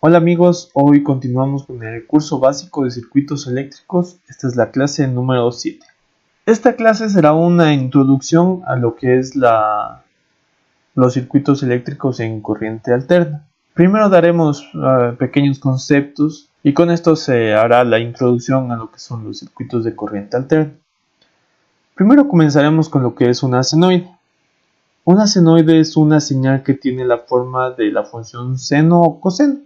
Hola amigos, hoy continuamos con el curso básico de circuitos eléctricos. Esta es la clase número 7. Esta clase será una introducción a lo que es los circuitos eléctricos en corriente alterna. Primero daremos pequeños conceptos y con esto se hará la introducción a lo que son los circuitos de corriente alterna. Primero comenzaremos con lo que es una senoide. Una senoide es una señal que tiene la forma de la función seno o coseno.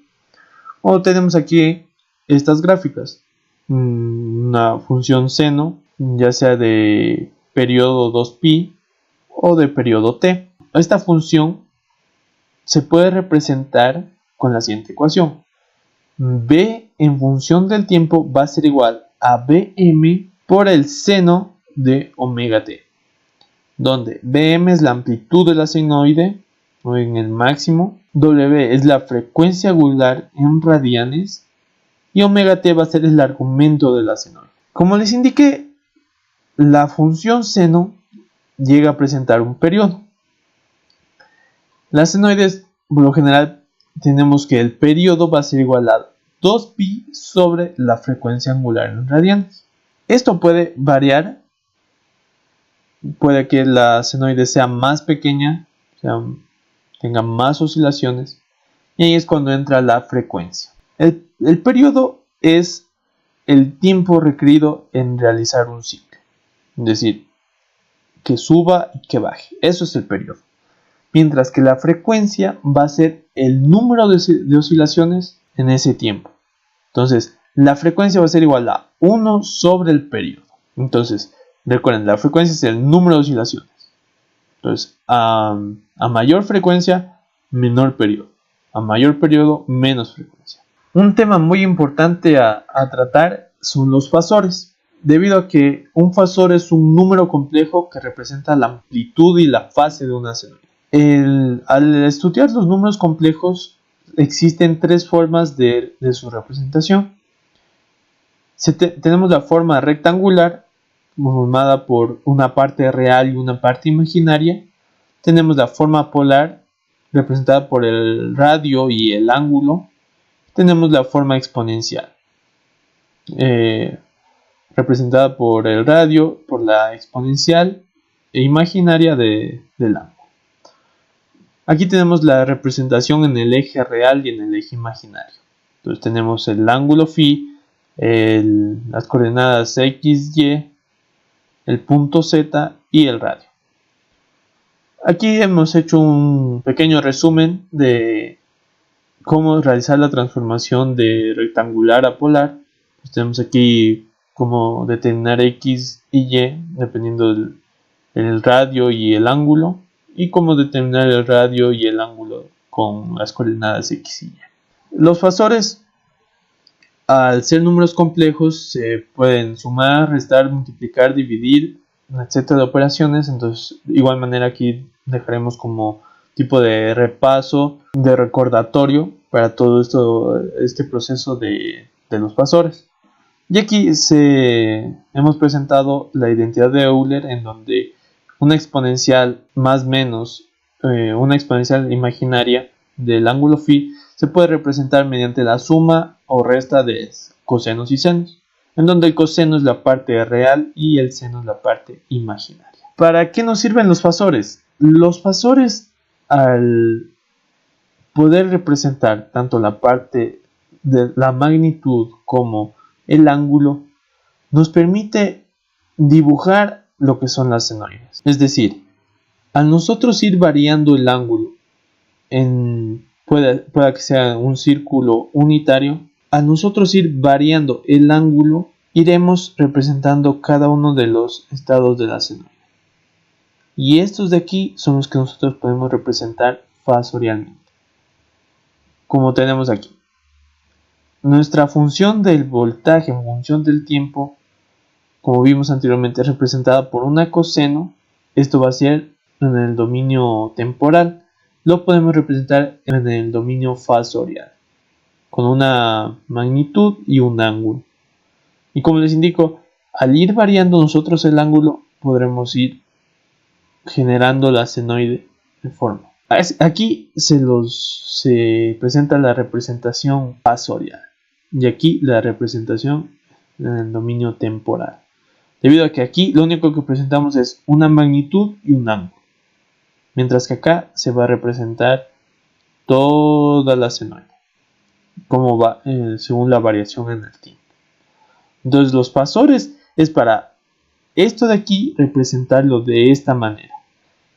O tenemos aquí estas gráficas, una función seno, ya sea de periodo 2π o de periodo t. Esta función se puede representar con la siguiente ecuación. B en función del tiempo va a ser igual a Bm por el seno de omega t, donde Bm es la amplitud de la senoide o en el máximo, W es la frecuencia angular en radianes y omega t va a ser el argumento de la senoide. Como les indiqué, la función seno llega a presentar un periodo. Las senoides, por lo general, tenemos que el periodo va a ser igual a 2π sobre la frecuencia angular en radianes. Esto puede variar, puede que la senoide sea más pequeña, tenga más oscilaciones, y ahí es cuando entra la frecuencia. El periodo es el tiempo requerido en realizar un ciclo, es decir, que suba y que baje, eso es el periodo. Mientras que la frecuencia va a ser el número de oscilaciones en ese tiempo. Entonces, la frecuencia va a ser igual a 1 sobre el periodo. Entonces, recuerden, la frecuencia es el número de oscilaciones. Entonces, a mayor frecuencia, menor periodo. A mayor periodo, menos frecuencia. Un tema muy importante a tratar son los fasores. Debido a que un fasor es un número complejo que representa la amplitud y la fase de una senoide. Al estudiar los números complejos, existen tres formas de su representación. Tenemos la forma rectangular, formada por una parte real y una parte imaginaria. Tenemos la forma polar, representada por el radio y el ángulo. Tenemos la forma exponencial, representada por el radio, por la exponencial e imaginaria del ángulo. Aquí tenemos la representación en el eje real y en el eje imaginario. Entonces tenemos el ángulo phi, las coordenadas x, y, el punto z y el radio. Aquí hemos hecho un pequeño resumen de cómo realizar la transformación de rectangular a polar. Pues tenemos aquí cómo determinar x y y dependiendo del radio y el ángulo, y cómo determinar el radio y el ángulo con las coordenadas x y y. Los fasores, al ser números complejos, se pueden sumar, restar, multiplicar, dividir, etcétera de operaciones. Entonces, de igual manera aquí dejaremos como tipo de repaso, de recordatorio para todo este proceso de los fasores. Y aquí hemos presentado la identidad de Euler, en donde una exponencial más menos una exponencial imaginaria del ángulo phi se puede representar mediante la suma o resta de cosenos y senos, en donde el coseno es la parte real y el seno es la parte imaginaria. ¿Para qué nos sirven los fasores? Los fasores, al poder representar tanto la parte de la magnitud como el ángulo, nos permite dibujar lo que son las senoides. Es decir, al nosotros ir variando el ángulo, pueda que sea un círculo unitario, al nosotros ir variando el ángulo, iremos representando cada uno de los estados de la senoide. Y estos de aquí son los que nosotros podemos representar fasorialmente. Como tenemos aquí. Nuestra función del voltaje en función del tiempo, como vimos anteriormente, es representada por una coseno. Esto va a ser en el dominio temporal. Lo podemos representar en el dominio fasorial, con una magnitud y un ángulo. Y como les indico, al ir variando nosotros el ángulo, podremos ir generando la senoide de forma. Aquí se presenta la representación fasorial y aquí la representación en el dominio temporal. Debido a que aquí lo único que presentamos es una magnitud y un ángulo, mientras que acá se va a representar toda la senoide, como va según la variación en el tiempo. Entonces los fasores es para esto de aquí representarlo de esta manera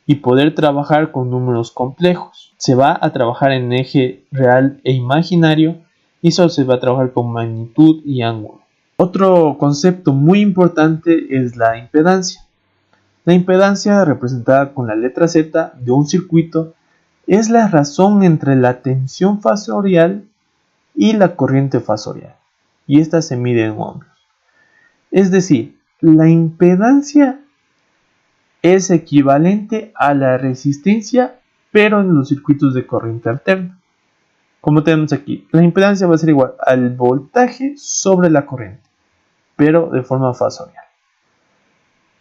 y poder trabajar con números complejos. Se va a trabajar en eje real e imaginario y solo se va a trabajar con magnitud y ángulo. Otro concepto muy importante es la impedancia. La impedancia, representada con la letra Z de un circuito, es la razón entre la tensión fasorial y la corriente fasorial, y esta se mide en ohmios. Es decir, la impedancia es equivalente a la resistencia, pero en los circuitos de corriente alterna. Como tenemos aquí, la impedancia va a ser igual al voltaje sobre la corriente, pero de forma fasorial.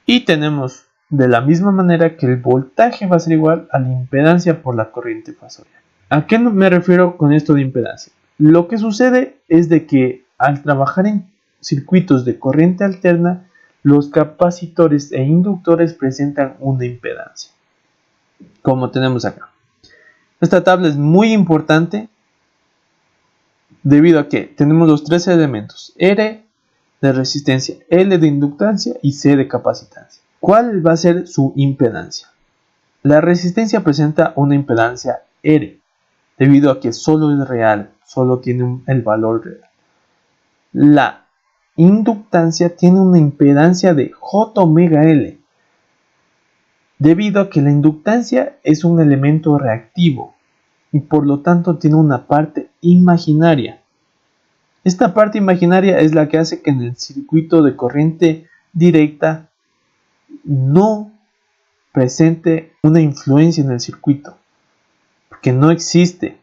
Y tenemos de la misma manera que el voltaje va a ser igual a la impedancia por la corriente fasorial. ¿A qué me refiero con esto de impedancia? Lo que sucede es de que al trabajar en circuitos de corriente alterna, los capacitores e inductores presentan una impedancia, como tenemos acá. Esta tabla es muy importante debido a que tenemos los tres elementos: R de resistencia, L de inductancia y C de capacitancia. ¿Cuál va a ser su impedancia? La resistencia presenta una impedancia R, debido a que solo es real, solo tiene el valor real. La inductancia tiene una impedancia de J omega L, debido a que la inductancia es un elemento reactivo y por lo tanto tiene una parte imaginaria. Esta parte imaginaria es la que hace que en el circuito de corriente directa no presente una influencia en el circuito, porque no existe.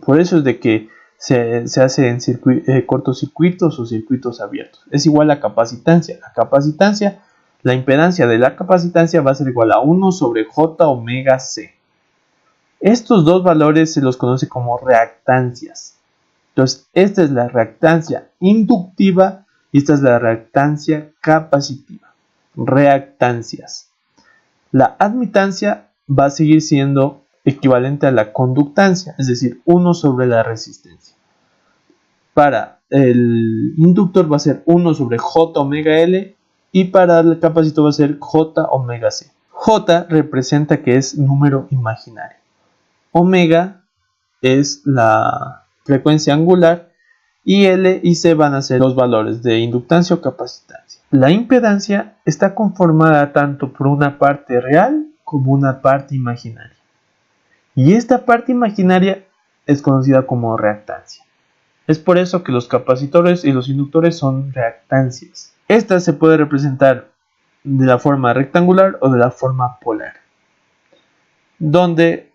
Por eso es de que se hace en cortocircuitos o circuitos abiertos. Es igual a capacitancia. La impedancia de la capacitancia va a ser igual a 1 sobre J omega C. Estos dos valores se los conoce como reactancias. Entonces, esta es la reactancia inductiva y esta es la reactancia capacitiva. Reactancias. La admitancia va a seguir siendo equivalente a la conductancia, es decir, 1 sobre la resistencia. Para el inductor va a ser 1 sobre J omega L y para el capacitor va a ser J omega C. J representa que es número imaginario. Omega es la frecuencia angular y L y C van a ser los valores de inductancia o capacitancia. La impedancia está conformada tanto por una parte real como una parte imaginaria. Y esta parte imaginaria es conocida como reactancia. Es por eso que los capacitores y los inductores son reactancias. Esta se puede representar de la forma rectangular o de la forma polar, donde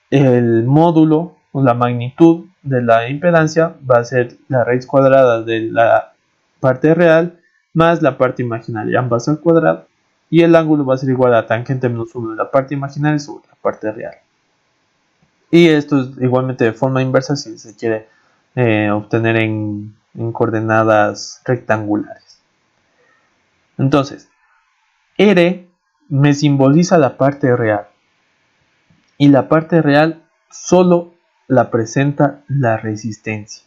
el módulo o la magnitud de la impedancia va a ser la raíz cuadrada de la parte real más la parte imaginaria, ambas al cuadrado, y el ángulo va a ser igual a tangente menos 1 de la parte imaginaria sobre la parte real. Y esto es igualmente de forma inversa si se quiere obtener en coordenadas rectangulares. Entonces, R me simboliza la parte real y la parte real solo la presenta la resistencia,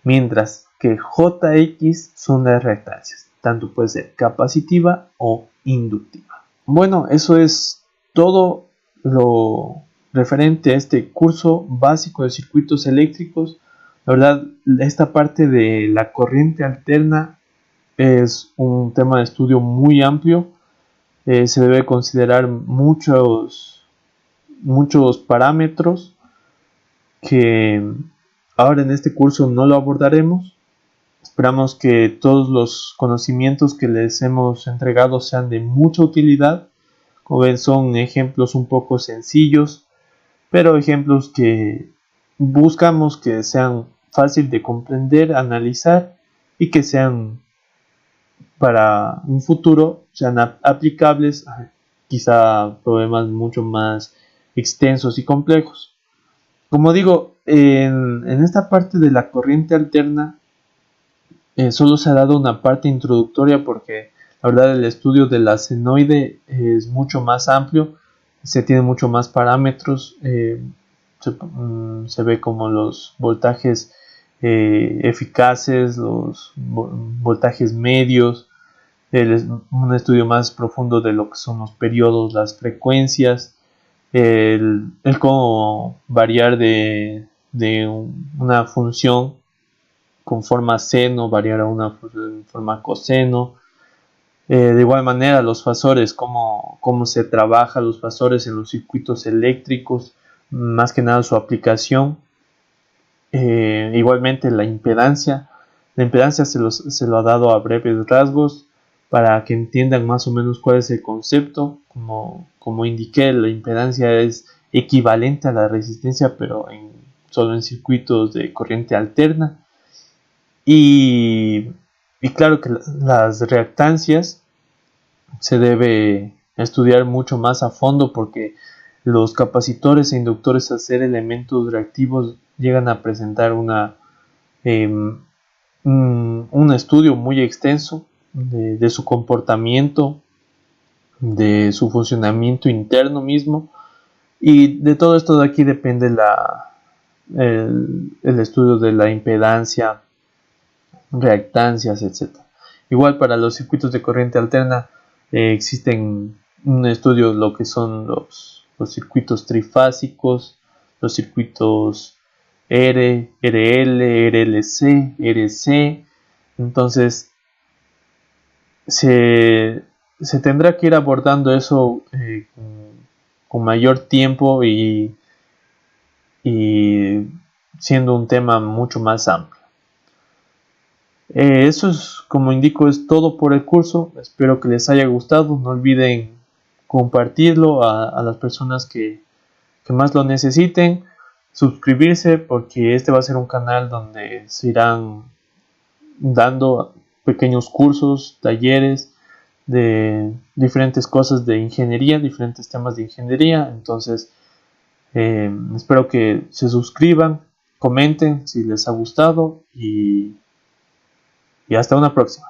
mientras que JX son las reactancias, tanto puede ser capacitiva o inductiva. Bueno, eso es todo lo referente a este curso básico de circuitos eléctricos. La verdad, esta parte de la corriente alterna es un tema de estudio muy amplio. Se debe considerar muchos parámetros que ahora en este curso no lo abordaremos. Esperamos que todos los conocimientos que les hemos entregado sean de mucha utilidad. Como ven, son ejemplos un poco sencillos, pero ejemplos que buscamos que sean fácil de comprender, analizar y que sean para un futuro, sean aplicables a quizá problemas mucho más extensos y complejos. Como digo, en esta parte de la corriente alterna solo se ha dado una parte introductoria porque la verdad el estudio de la senoide es mucho más amplio, se tiene mucho más parámetros, se ve como los voltajes eficaces, los voltajes medios, un estudio más profundo de lo que son los periodos, las frecuencias, el cómo variar de una función con forma seno, variar a una forma coseno. De igual manera, los fasores, cómo se trabaja los fasores en los circuitos eléctricos, más que nada su aplicación. Igualmente la impedancia se lo ha dado a breves rasgos para que entiendan más o menos cuál es el concepto. Como indiqué, la impedancia es equivalente a la resistencia, pero solo en circuitos de corriente alterna. Y claro que las reactancias se debe estudiar mucho más a fondo porque los capacitores e inductores, al ser elementos reactivos, llegan a presentar un estudio muy extenso de su comportamiento, de su funcionamiento interno mismo, y de todo esto de aquí depende el estudio de la impedancia, reactancias, etc. Igual para los circuitos de corriente alterna existen un estudio de lo que son los circuitos trifásicos, los circuitos RL, RLC, RC. Entonces se tendrá que ir abordando eso con mayor tiempo y siendo un tema mucho más amplio. Eso es, como indico, es todo por el curso. Espero que les haya gustado. No olviden compartirlo a las personas que más lo necesiten. Suscribirse, porque este va a ser un canal donde se irán dando pequeños cursos, talleres de diferentes cosas de ingeniería, diferentes temas de ingeniería. Entonces espero que se suscriban, comenten si les ha gustado y hasta una próxima.